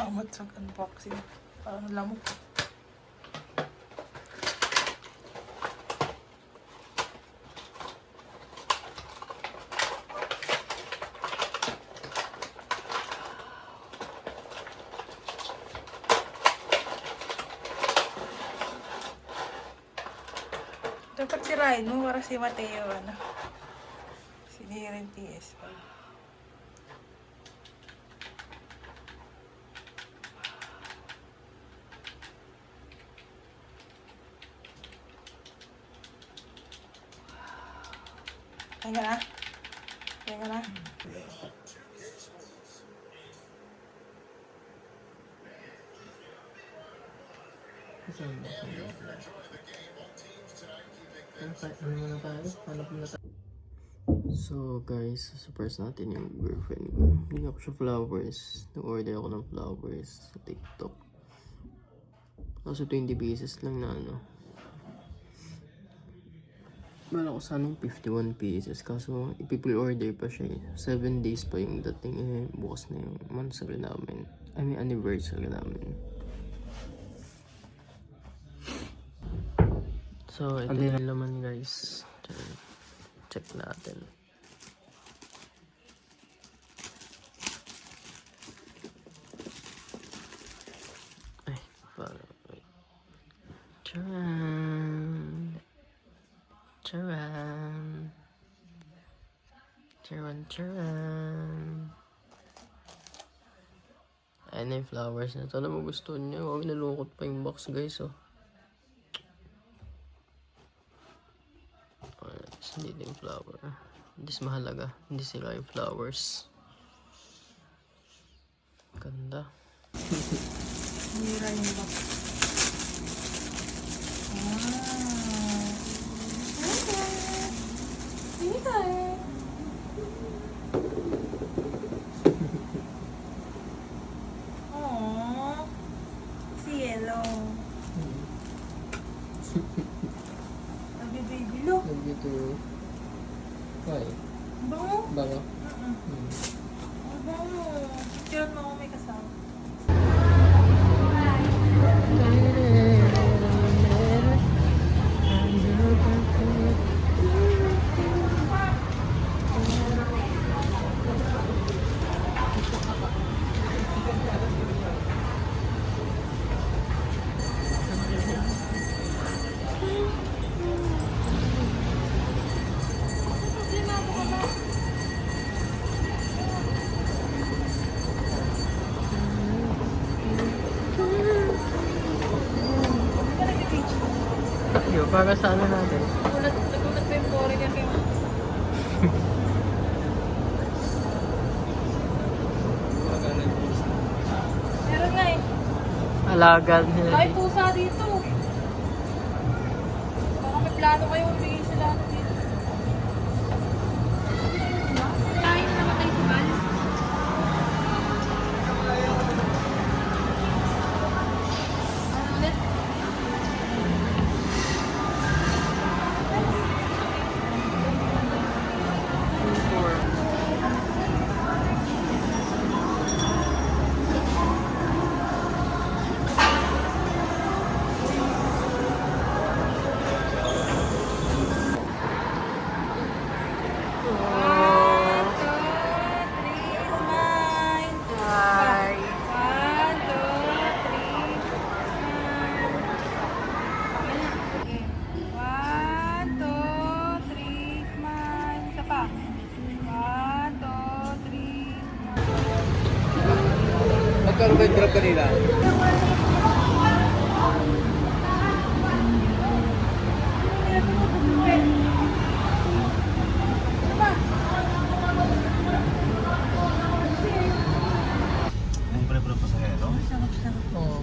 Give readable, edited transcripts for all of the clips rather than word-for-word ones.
Salamat sa unboxing. Parang lamok. Dapat sirain mo para si Mateo, ano? Sinira yung PS5. Kaya ka na? Kaya ka na? So guys, surprise natin yung girlfriend ko. Hindi ako siya flowers. Nag-order ako ng flowers sa TikTok. Kaso 20 pieces lang na ano. Bala ko sana yung 51 pieces. Kaso ipi-pre-order pa siya eh. 7 days pa yung dating eh. Bukas na yung monthsary namin. I mean anniversary namin. So ito yung laman guys. Check natin. Ay, parang wait. Charan! Charan! Charan, charan! Ayan na yung flowers na. Sana magustuhan nyo. Huwag nalungkot pa yung box guys oh. Hindi din flower. Hindi mahalaga. Hindi sila yung flowers. Ganda. Sinira yung box. Aww. Cielo. Baby, look. Love you too. Why? Bango? Bango? Bango. Picture mo ako may kasama. Para sa ano natin? Nagulat pa yung pore niya kayo. Meron nga eh. Alagan nila. May pusa dito. Baka may plano kayo umigay sila dito. Tayo namatay si Val. Ano ulit? Magkano ba yung drop kanila? Ang pre-pro pasahero? Oo.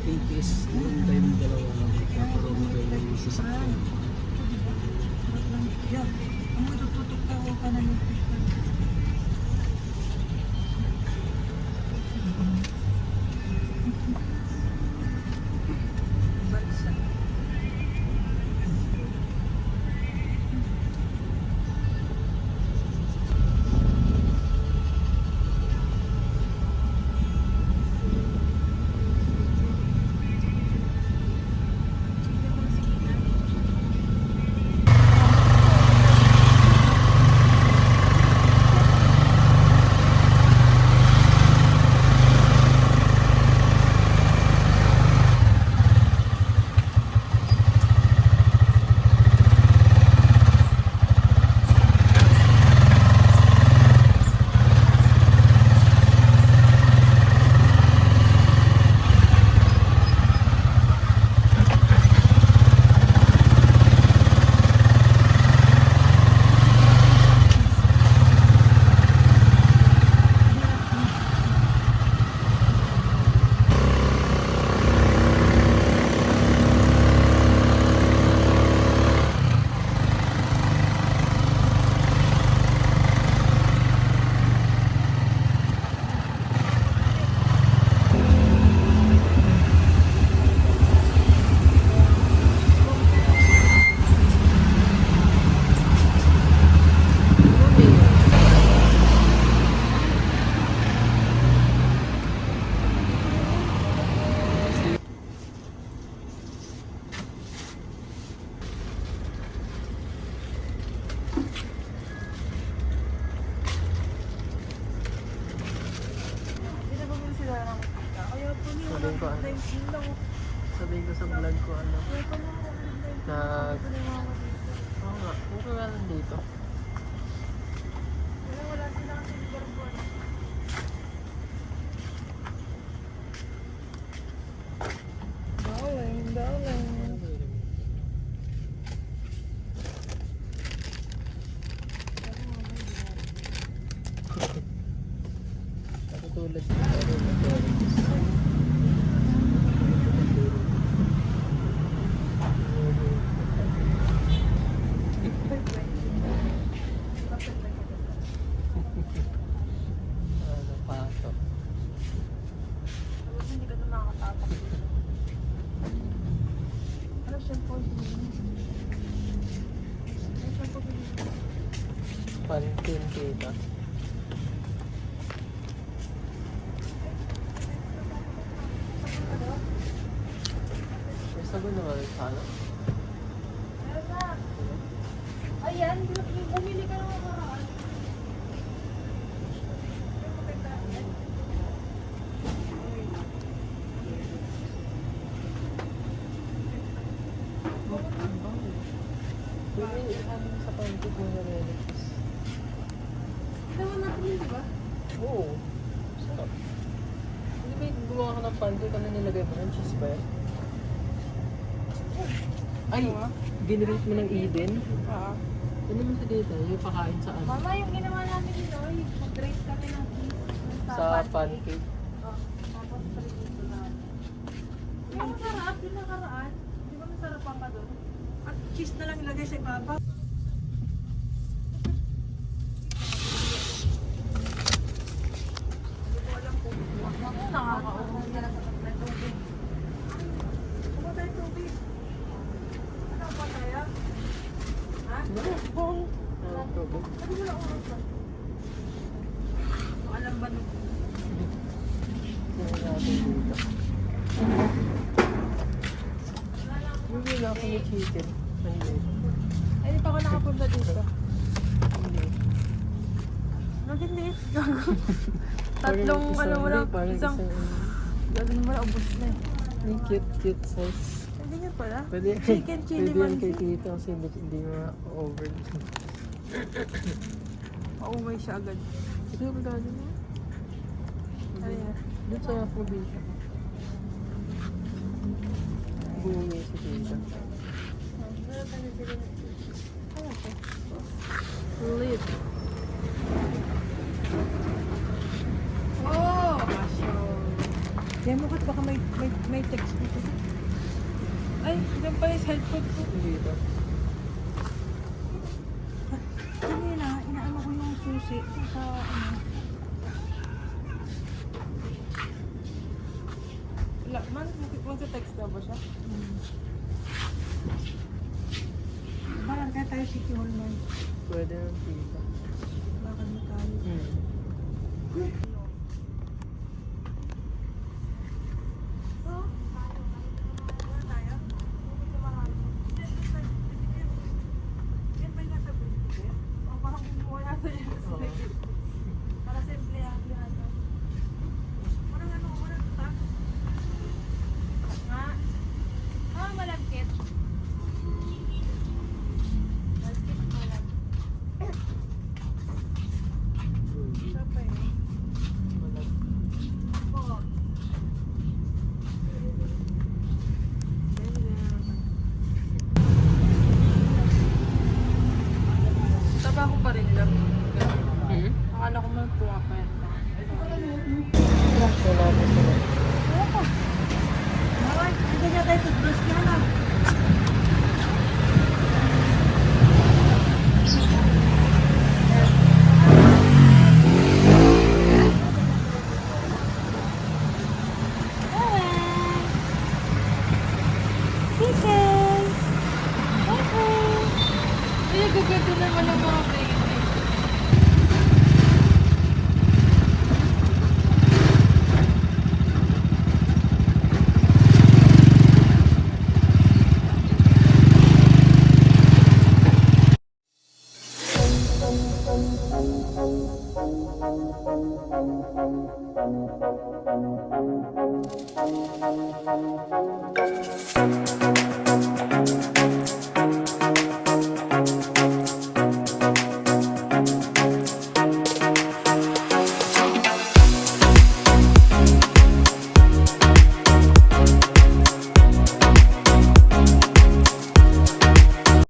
8 is yung time dalawa lang. Pero mo kayo yung sasakyan. Ang matututok ka na nito. Sabihin ko sa vlog ko ano. Nag... Oo nga, okay nga lang dito. Wala sila kasi Liverpool. Darling. Katulad ano pa ito? Hindi ka na makakatapak. Ano siya po? Pantin kita. May sagot na ba sana? Ayan, bumili ka ng makaraan. Pwede ano sa pantit mo na relics. Naman natin yun, di ba? Oo. Sarap. Hindi ba yung gumawa ka ng pantit? Ano nilagay mo? Ng cheese ba yan? Ay! Ginrate mo ng Eden? Oo. Ano naman sa dito? Yung pakain sa ano? Mama, yung ginawa namin dito, mag-grate kami ng cheese. Sa pancake. Oo. Tapos prito namin. Yung masarap, yung nakaraan. Di ba masarap pa doon? At cheese na lang ilagay sa ibabaw. Hindi ko alam kung nakakauhong nila sa tubig. Ano tayo tubig? Ano ba tayo? Ha? Ano tubig? Ano mo lang oras ba? Alam ba nung Tingnan natin dito. Hindi na ako ng chicken. Hindi. ay, di pa ako nakapunta dito. Hindi. Nagindi. Tatlong, ano mo lang, isang, gawin mo na, ubos na eh. Yung cute sauce. Hindi nga pala. Pwede, Chicken chili pwede yan kay mansi. tita kasi hindi ma-over. Maumay siya agad. Ito yung gano'n mo? Ano yan? Doon sa probinsya. Buhay si tita. Lit. Oh! Diyan mo kat baka may text dito. Ay, diyan pala yung cellphone ko. Dito. Kanina, inaano ko yung susi sa ano. Wala man, magsa-text daw ba siya? Parang kaya tayo City Hall man. Pwede ng tita. Bakit mo tayo? Trabaho pa rin lang. Akala ko man pumapenta. Wala po sila. Mawag, hindi niya tayo toothbrush na lang. Ay, gaganda naman ang mga baby.